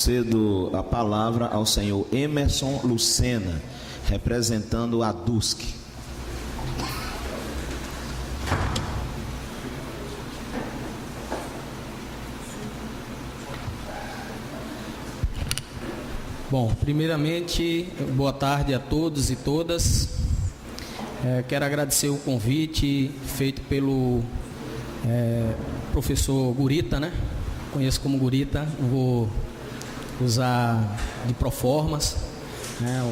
Cedo a palavra ao senhor Emerson Lucena, representando a DUSC. Bom, primeiramente, boa tarde a todos e todas. Quero agradecer o convite feito pelo professor Gurita, né? Conheço como Gurita, vou usar de proformas, né?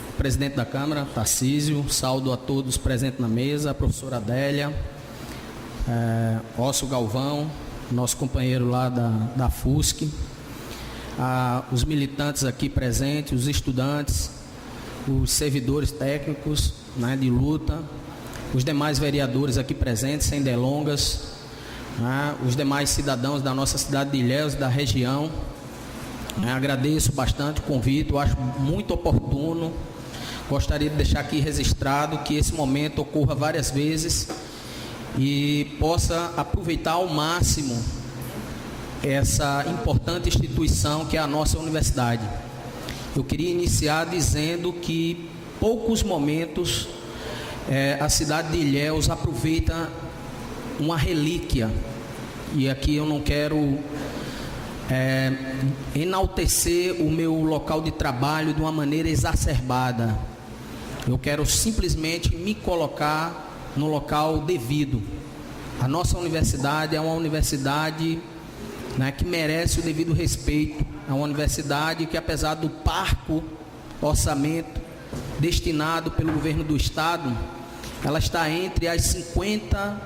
O presidente da Câmara, Tarcísio, saúdo a todos presentes na mesa, a professora Adélia, Ócio Galvão, nosso companheiro lá da FUSC, os militantes aqui presentes, os estudantes, os servidores técnicos, né, de luta, os demais vereadores aqui presentes, sem delongas, né, os demais cidadãos da nossa cidade de Ilhéus, da região. Agradeço bastante o convite, eu acho muito oportuno. Gostaria de deixar aqui registrado que esse momento ocorra várias vezes e possa aproveitar ao máximo essa importante instituição que é a nossa universidade. Eu queria iniciar dizendo que poucos momentos a cidade de Ilhéus aproveita uma relíquia, e aqui eu não quero enaltecer o meu local de trabalho de uma maneira exacerbada. Eu quero simplesmente me colocar no local devido. A nossa universidade é uma universidade, né, que merece o devido respeito. É uma universidade que, apesar do parco orçamento destinado pelo governo do estado, ela está entre as 50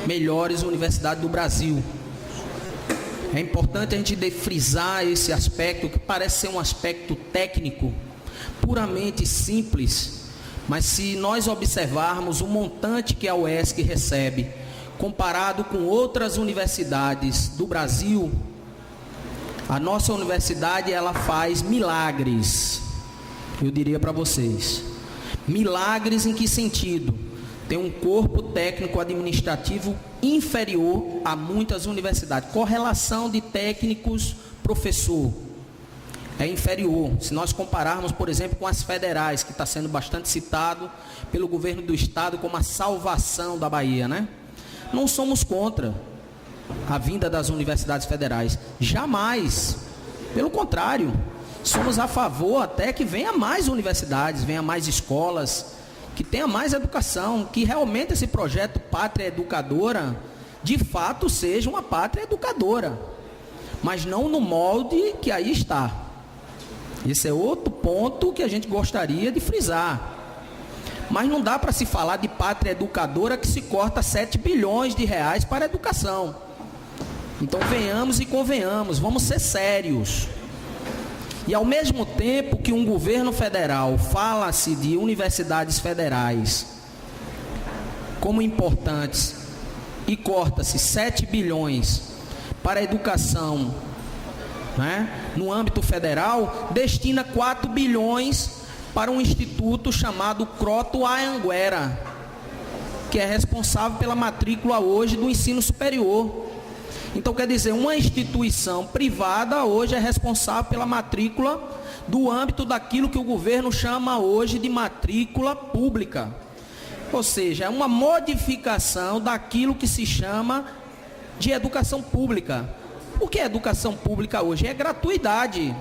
melhores universidades do Brasil. É importante a gente frisar esse aspecto, que parece ser um aspecto técnico, puramente simples, mas se nós observarmos o montante que a UESC recebe, comparado com outras universidades do Brasil, a nossa universidade, ela faz milagres, eu diria para vocês. Milagres em que sentido? Tem um corpo técnico administrativo inferior a muitas universidades. Correlação de técnicos professor é inferior. Se nós compararmos, por exemplo, com as federais, que está sendo bastante citado pelo governo do estado como a salvação da Bahia, né? Não somos contra a vinda das universidades federais, jamais. Pelo contrário, somos a favor até que venha mais universidades, venha mais escolas, que tenha mais educação, que realmente esse projeto Pátria Educadora, de fato, seja uma pátria educadora, mas não no molde que aí está. Esse é outro ponto que a gente gostaria de frisar. Mas não dá para se falar de pátria educadora que se corta 7 bilhões de reais para a educação. Então venhamos e convenhamos, vamos ser sérios. E ao mesmo tempo que um governo federal fala-se de universidades federais como importantes e corta-se 7 bilhões para a educação, né, no âmbito federal, destina 4 bilhões para um instituto chamado Croto Anhanguera, que é responsável pela matrícula hoje do ensino superior. Então, quer dizer, uma instituição privada hoje é responsável pela matrícula do âmbito daquilo que o governo chama hoje de matrícula pública. Ou seja, é uma modificação daquilo que se chama de educação pública. O que é educação pública hoje? É gratuidade.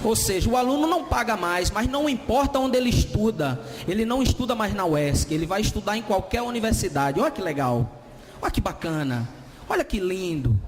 Ou seja, o aluno não paga mais, mas não importa onde ele estuda. Ele não estuda mais na UESC, ele vai estudar em qualquer universidade. Olha que legal, olha que bacana, olha que lindo.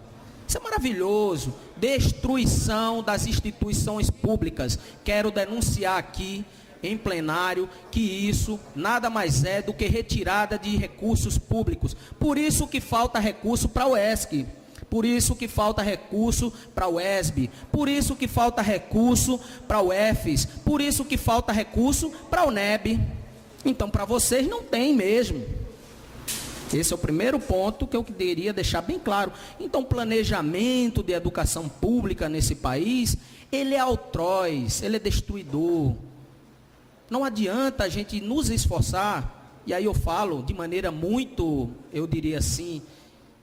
Isso é maravilhoso. Destruição das instituições públicas. Quero denunciar aqui em plenário que isso nada mais é do que retirada de recursos públicos. Por isso que falta recurso para a UESC. Por isso que falta recurso para a UESB, por isso que falta recurso para a UFES, por isso que falta recurso para a UNEB. Então, para vocês não tem mesmo. Esse é o primeiro ponto que eu queria deixar bem claro. Então, planejamento de educação pública nesse país, ele é altroz, ele é destruidor. Não adianta a gente nos esforçar, e aí eu falo de maneira muito, eu diria assim,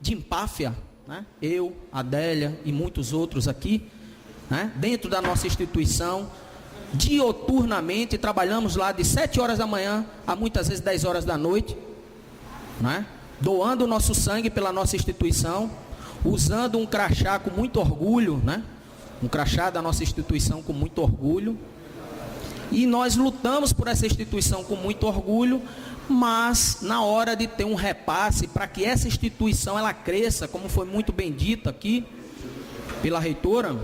de empáfia, né? Eu, Adélia e muitos outros aqui, né, dentro da nossa instituição, dioturnamente, trabalhamos lá de 7 horas da manhã a muitas vezes 10 horas da noite, né, doando o nosso sangue pela nossa instituição, usando um crachá com muito orgulho, né, um crachá da nossa instituição com muito orgulho. E nós lutamos por essa instituição com muito orgulho, mas na hora de ter um repasse para que essa instituição ela cresça, como foi muito bem dito aqui pela reitora,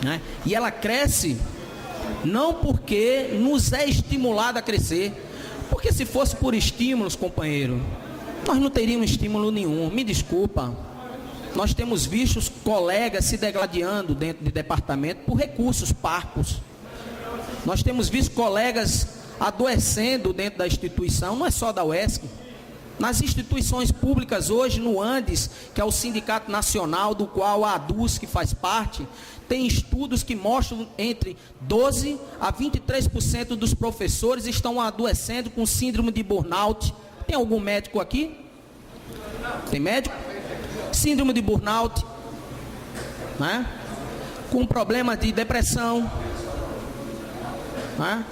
né? E ela cresce não porque nos é estimulado a crescer, porque se fosse por estímulos, companheiro, nós não teríamos estímulo nenhum. Me desculpa, nós temos visto os colegas se degladiando dentro de departamento por recursos parcos. Nós temos visto colegas adoecendo dentro da instituição, não é só da UESC. Nas instituições públicas hoje, no Andes, que é o sindicato nacional, do qual a ADUSC faz parte, tem estudos que mostram entre 12% a 23% dos professores estão adoecendo com síndrome de burnout. Tem algum médico aqui? Tem médico? Síndrome de burnout, né? Com problema de depressão, né?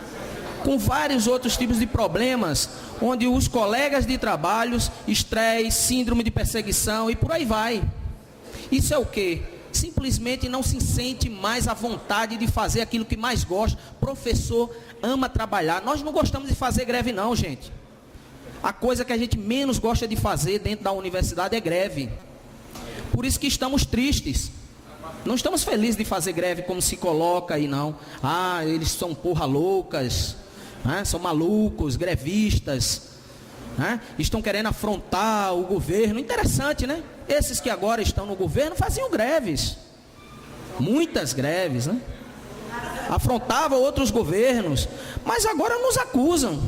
Com vários outros tipos de problemas, onde os colegas de trabalho, estresse, síndrome de perseguição e por aí vai. Isso é o quê? Simplesmente não se sente mais à vontade de fazer aquilo que mais gosta. Professor ama trabalhar. Nós não gostamos de fazer greve não, gente. A coisa que a gente menos gosta de fazer dentro da universidade é greve. Por isso que estamos tristes. Não estamos felizes de fazer greve como se coloca aí, não. Ah, eles são porra loucas, né? São malucos, grevistas, né? Estão querendo afrontar o governo. Interessante, né? Esses que agora estão no governo faziam greves. Muitas greves, né? Afrontavam outros governos, mas agora nos acusam.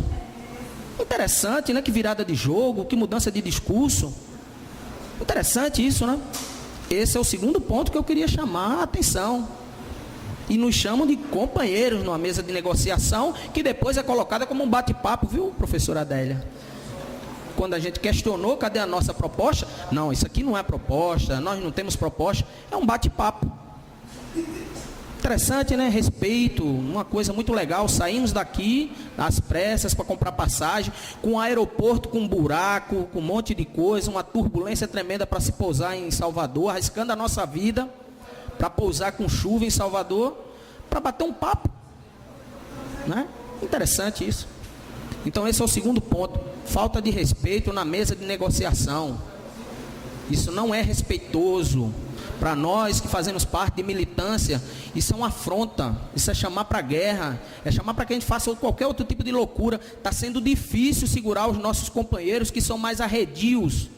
Interessante, né? Que virada de jogo, que mudança de discurso. Interessante isso, né? Esse é o segundo ponto que eu queria chamar a atenção. E nos chamam de companheiros numa mesa de negociação, que depois é colocada como um bate-papo, viu, professora Adélia? Quando a gente questionou, cadê a nossa proposta? Não, isso aqui não é proposta, nós não temos proposta, é um bate-papo. Interessante, né? Respeito, uma coisa muito legal. Saímos daqui às pressas para comprar passagem, com o aeroporto com buraco, com um monte de coisa, uma turbulência tremenda para se pousar em Salvador, arriscando a nossa vida para pousar com chuva em Salvador, para bater um papo, né? Interessante isso. Então esse é o segundo ponto, falta de respeito na mesa de negociação. Isso não é respeitoso. Para nós que fazemos parte de militância, isso é uma afronta, isso é chamar para a guerra, é chamar para que a gente faça qualquer outro tipo de loucura. Está sendo difícil segurar os nossos companheiros que são mais arredios,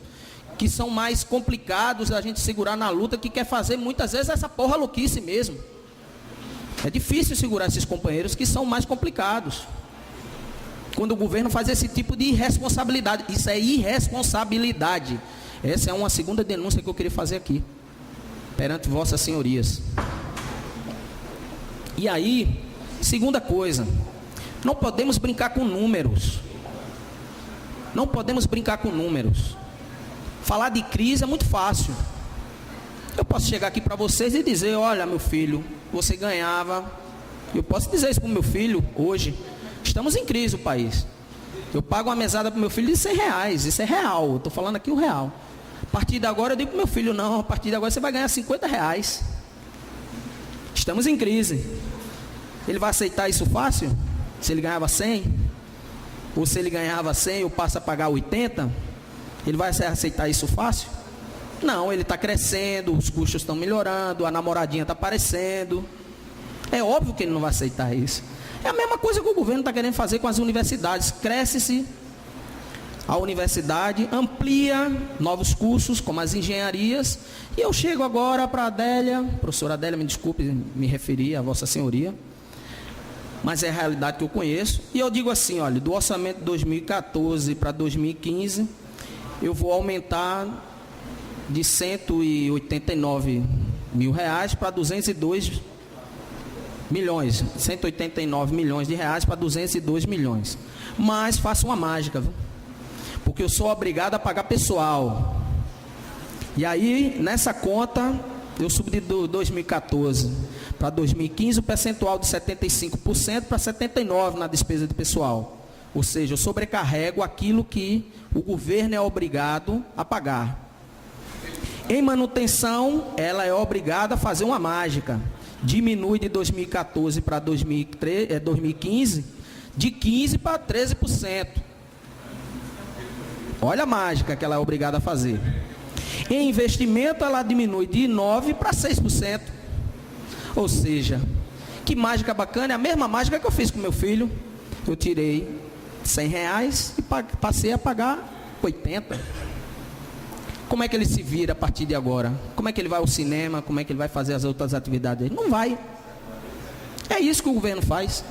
que são mais complicados a gente segurar na luta, que quer fazer muitas vezes essa porra louquice mesmo. É difícil segurar esses companheiros que são mais complicados. Quando o governo faz esse tipo de irresponsabilidade, isso é irresponsabilidade. Essa é uma segunda denúncia que eu queria fazer aqui perante vossas senhorias. E aí, segunda coisa, não podemos brincar com números. Não podemos brincar com números. Falar de crise é muito fácil. Eu posso chegar aqui para vocês e dizer, olha meu filho, você ganhava. Eu posso dizer isso para o meu filho hoje. Estamos em crise o país. Eu pago uma mesada para o meu filho de R$100. Isso é real, eu estou falando aqui o real. A partir de agora eu digo para o meu filho, não, a partir de agora você vai ganhar R$50. Estamos em crise. Ele vai aceitar isso fácil? Se ele ganhava 100? Ou se ele ganhava 100 eu passo a pagar 80? Ele vai aceitar isso fácil? Não, ele está crescendo, os custos estão melhorando, a namoradinha está aparecendo. É óbvio que ele não vai aceitar isso. É a mesma coisa que o governo está querendo fazer com as universidades. Cresce-se a universidade, amplia novos cursos, como as engenharias. E eu chego agora para a Adélia, professora Adélia, me desculpe me referir a Vossa Senhoria, mas é a realidade que eu conheço. E eu digo assim, olha, do orçamento de 2014 para 2015, eu vou aumentar de R$189 mil para 202 milhões, 189 milhões de reais para 202 milhões. Mas faço uma mágica, viu? Porque eu sou obrigado a pagar pessoal. E aí, nessa conta, eu subi de 2014 para 2015 o percentual de 75% para 79% na despesa de pessoal. Ou seja, eu sobrecarrego aquilo que o governo é obrigado a pagar. Em manutenção, ela é obrigada a fazer uma mágica. Diminui de 2014 para 2015, de 15% para 13%. Olha a mágica que ela é obrigada a fazer. Em investimento, ela diminui de 9% para 6%. Ou seja, que mágica bacana, é a mesma mágica que eu fiz com meu filho. Eu tirei R$100 e passei a pagar 80. Como é que ele se vira a partir de agora? Como é que ele vai ao cinema? Como é que ele vai fazer as outras atividades? Não vai. É isso que o governo faz.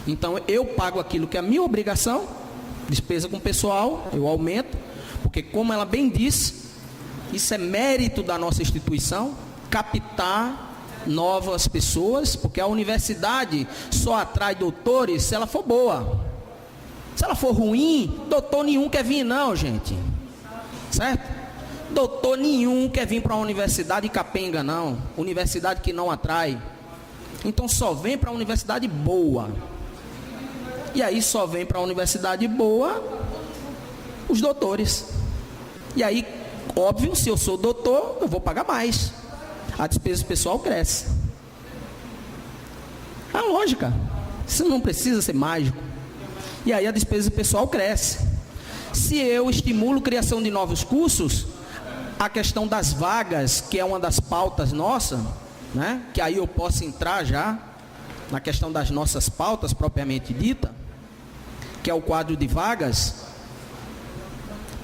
Então eu pago aquilo que é a minha obrigação, despesa com o pessoal, eu aumento, porque como ela bem disse, isso é mérito da nossa instituição, captar novas pessoas, porque a universidade só atrai doutores se ela for boa. Se ela for ruim, doutor nenhum quer vir não, gente. Certo? Doutor nenhum quer vir para uma universidade capenga não. Universidade que não atrai. Então só vem para a universidade boa. E aí só vem para a universidade boa os doutores. E aí, óbvio, se eu sou doutor, eu vou pagar mais. A despesa pessoal cresce. É a lógica. Isso não precisa ser mágico. E aí a despesa pessoal cresce. Se eu estimulo a criação de novos cursos, a questão das vagas, que é uma das pautas nossas, né? Que aí eu posso entrar já na questão das nossas pautas propriamente dita, que é o quadro de vagas,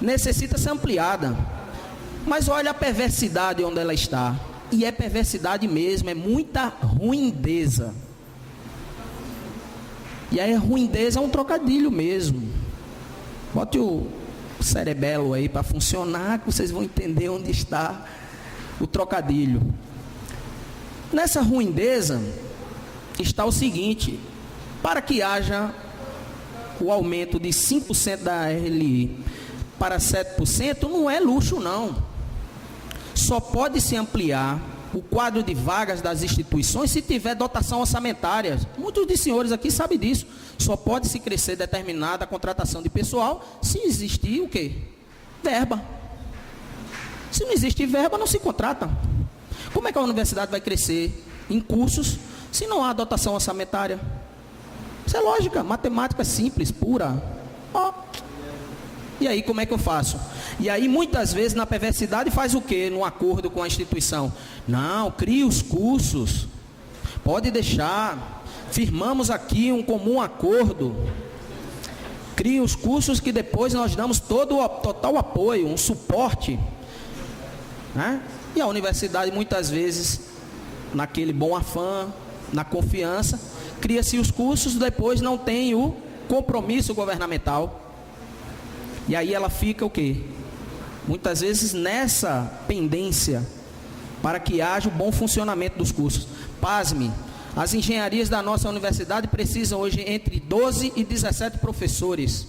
necessita ser ampliada. Mas olha a perversidade onde ela está. E é perversidade mesmo, é muita ruindeza. E aí a ruindeza é um trocadilho mesmo. Bote o cerebelo aí para funcionar, que vocês vão entender onde está o trocadilho. Nessa ruindeza está o seguinte: para que haja o aumento de 5% da RLI para 7%, não é luxo não. Só pode se ampliar o quadro de vagas das instituições se tiver dotação orçamentária. Muitos dos senhores aqui sabem disso. Só pode se crescer determinada contratação de pessoal se existir o quê? Verba. Se não existir verba, não se contrata. Como é que a universidade vai crescer em cursos se não há dotação orçamentária? Isso é lógica, matemática simples, pura. E aí como é que eu faço? E aí muitas vezes na perversidade faz o quê? No acordo com a instituição. Não, cria os cursos. Pode deixar. Firmamos aqui um comum acordo. Cria os cursos que depois nós damos total apoio, um suporte. Né? E a universidade muitas vezes, naquele bom afã, na confiança, cria-se os cursos, depois não tem o compromisso governamental. E aí ela fica o quê? Muitas vezes nessa pendência para que haja o bom funcionamento dos cursos. Pasme, as engenharias da nossa universidade precisam hoje entre 12 e 17 professores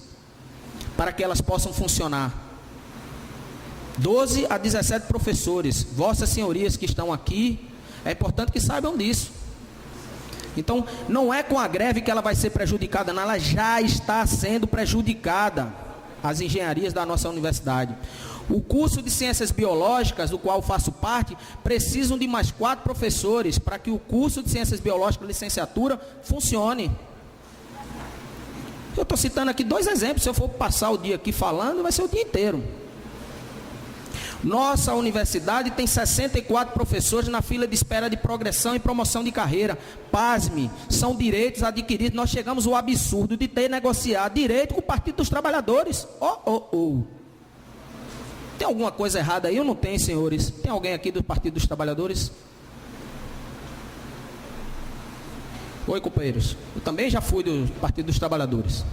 para que elas possam funcionar. 12 a 17 professores. Vossas senhorias que estão aqui, é importante que saibam disso. Então, não é com a greve que ela vai ser prejudicada, não, ela já está sendo prejudicada, as engenharias da nossa universidade. O curso de ciências biológicas, do qual eu faço parte, precisam de mais 4 professores para que o curso de ciências biológicas, licenciatura, funcione. Eu estou citando aqui 2 exemplos, se eu for passar o dia aqui falando, vai ser o dia inteiro. Nossa universidade tem 64 professores na fila de espera de progressão e promoção de carreira. Pasme, são direitos adquiridos. Nós chegamos ao absurdo de ter negociado direito com o Partido dos Trabalhadores. Tem alguma coisa errada aí ou não tem, senhores? Tem alguém aqui do Partido dos Trabalhadores? Oi, companheiros. Eu também já fui do Partido dos Trabalhadores.